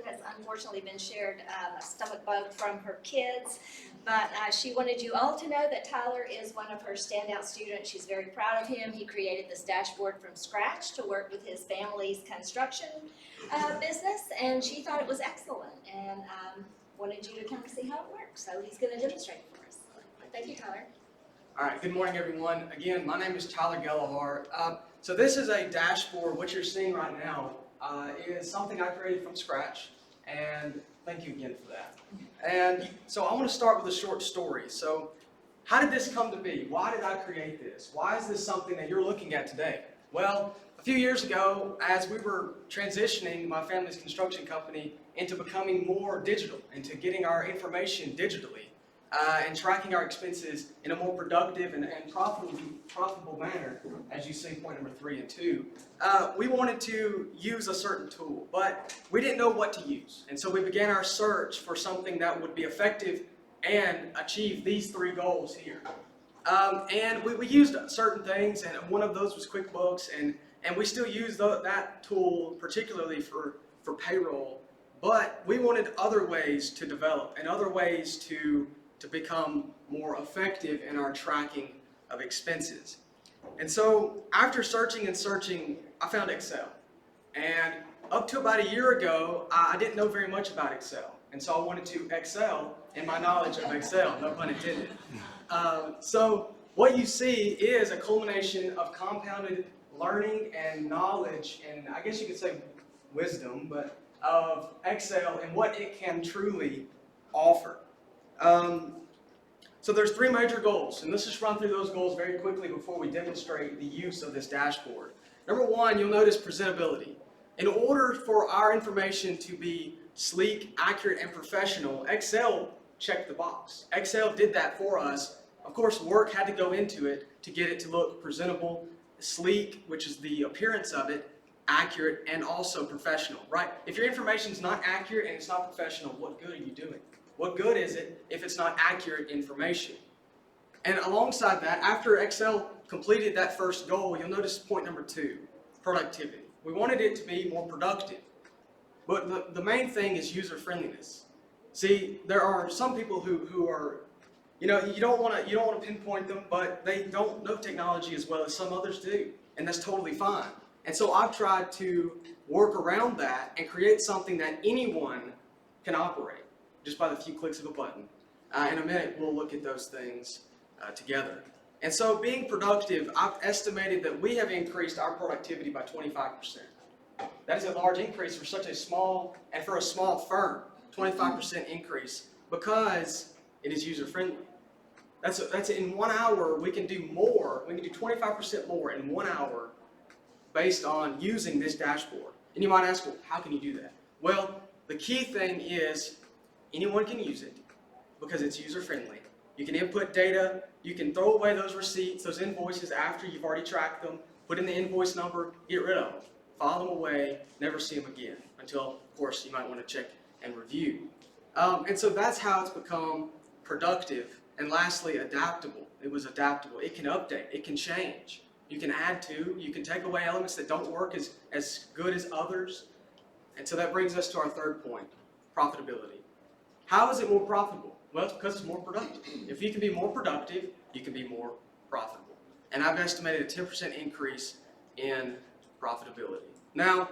has unfortunately been shared a stomach bug from her kids, but she wanted you all to know that Tyler is one of her standout students. She's very proud of him. He created this dashboard from scratch to work with his family's construction business, and she thought it was excellent and wanted you to come see how it works. So he's going to demonstrate it for us. Thank you, Tyler. All right, good morning, everyone. Again, my name is Tyler Gallahar. So this is a dashboard. What you're seeing right now is something I created from scratch, and thank you again for that. And so I want to start with a short story. So how did this come to be? Why did I create this? Why is this something that you're looking at today? Well, a few years ago, as we were transitioning my family's construction company into becoming more digital, into getting our information digitally, and tracking our expenses in a more productive and profitable manner, as you see point number 3 and 2, we wanted to use a certain tool, but we didn't know what to use. And so we began our search for something that would be effective and achieve these 3 goals here. And we used certain things, and one of those was QuickBooks, and we still use that tool particularly for payroll, but we wanted other ways to develop and other ways to become more effective in our tracking of expenses. And so after searching and searching, I found Excel. And up to about a year ago, I didn't know very much about Excel. And so I wanted to excel in my knowledge of Excel, no pun intended. So what you see is a culmination of compounded learning and knowledge, and I guess you could say wisdom, but of Excel and what it can truly offer. So there's 3 major goals, and let's just run through those goals very quickly before we demonstrate the use of this dashboard. Number 1, you'll notice presentability. In order for our information to be sleek, accurate, and professional, Excel checked the box. Excel did that for us. Of course, work had to go into it to get it to look presentable, sleek, which is the appearance of it, accurate, and also professional, right? If your information is not accurate and it's not professional, what good are you doing? What good is it if it's not accurate information? And alongside that, after Excel completed that first goal, you'll notice point number 2, productivity. We wanted it to be more productive. But the main thing is user-friendliness. See, there are some people who are, you don't want to pinpoint them, but they don't know technology as well as some others do. And that's totally fine. And so I've tried to work around that and create something that anyone can operate just by the few clicks of a button. In a minute, we'll look at those things together. And so being productive, I've estimated that we have increased our productivity by 25%. That is a large increase for such a small, and for a small firm, 25% increase, because it is user-friendly. That's in 1 hour, we can do more, we can do 25% more in 1 hour based on using this dashboard. And you might ask, well, how can you do that? Well, the key thing is anyone can use it because it's user-friendly. You can input data, you can throw away those receipts, those invoices after you've already tracked them, put in the invoice number, get rid of them, file them away, never see them again, until, of course, you might want to check and review. And so that's how it's become productive. And lastly, adaptable. It was adaptable. It can update, it can change. You can add to, you can take away elements that don't work as good as others. And so that brings us to our 3rd point, profitability. How is it more profitable? Well, it's because it's more productive. If you can be more productive, you can be more profitable. And I've estimated a 10% increase in profitability. Now,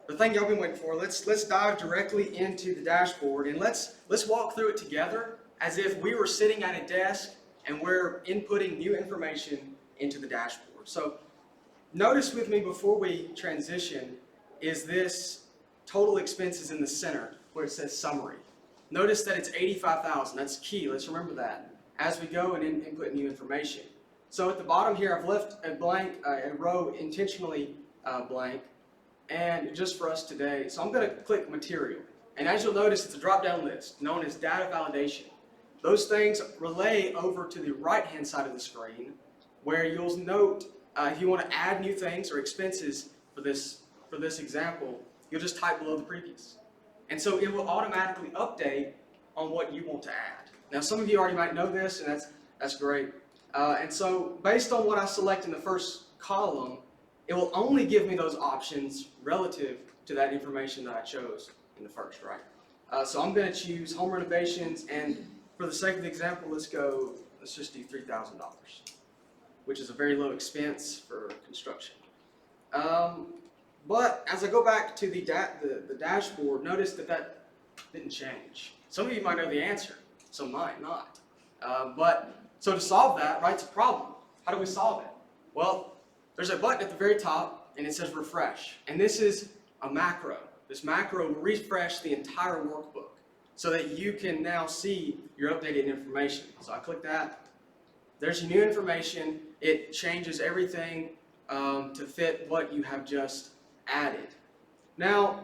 the thing y'all been waiting for, let's dive directly into the dashboard, and let's walk through it together as if we were sitting at a desk and we're inputting new information into the dashboard. So notice with me before we transition is this total expenses in the center where it says summary. Notice that it's $85,000. That's key. Let's remember that as we go and input new information. So at the bottom here, I've left a blank, a row intentionally blank, and just for us today. So I'm going to click material. And as you'll notice, it's a drop-down list known as data validation. Those things relay over to the right-hand side of the screen where you'll note if you want to add new things or expenses for this example, you'll just type below the previous. And so it will automatically update on what you want to add. Now some of you already might know this, and that's great. And so based on what I select in the first column, it will only give me those options relative to that information that I chose in the first, right? So I'm going to choose home renovations, and for the sake of the example, let's just do $3,000, which is a very low expense for construction. But as I go back to the dashboard, notice that didn't change. Some of you might know the answer, some might not. So to solve that, right, it's a problem. How do we solve it? Well, there's a button at the very top, and it says refresh. And this is a macro. This macro will refresh the entire workbook so that you can now see your updated information. So I click that. There's your new information. It changes everything to fit what you have just added. Now,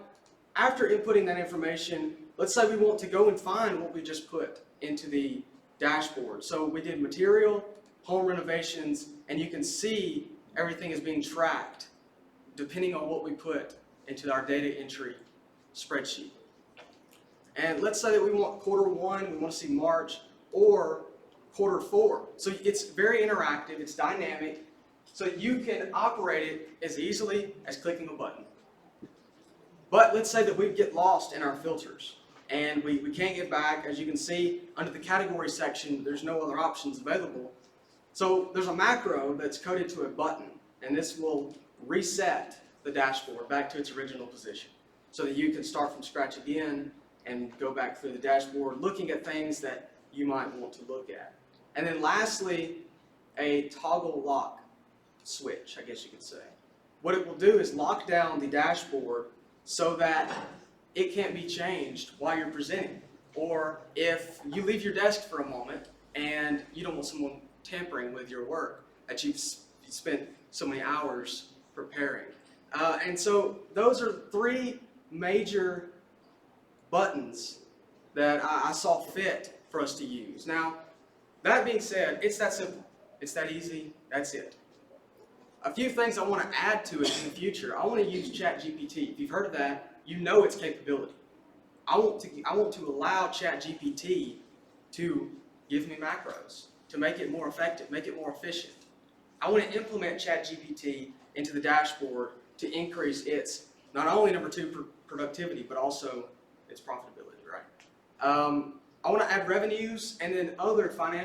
after inputting that information, let's say we want to go and find what we just put into the dashboard. So we did material, home renovations, and you can see everything is being tracked depending on what we put into our data entry spreadsheet. And let's say that we want Q1, we want to see March, or Q4. So it's very interactive, it's dynamic, so you can operate it as easily as clicking a button. But let's say that we get lost in our filters and we can't get back. As you can see, under the category section, there's no other options available. So there's a macro that's coded to a button, and this will reset the dashboard back to its original position so that you can start from scratch again and go back through the dashboard looking at things that you might want to look at. And then lastly, a toggle lock switch, I guess you could say. What it will do is lock down the dashboard so that it can't be changed while you're presenting. Or if you leave your desk for a moment and you don't want someone tampering with your work that you've spent so many hours preparing. And so those are three major buttons that I saw fit for us to use. Now, that being said, it's that simple. It's that easy. That's it. A few things I want to add to it in the future. I want to use ChatGPT. If you've heard of that, you know its capability. I want to allow ChatGPT to give me macros, to make it more effective, make it more efficient. I want to implement ChatGPT into the dashboard to increase its, not only number two, productivity, but also its profitability, right? I want to add revenues and then other financial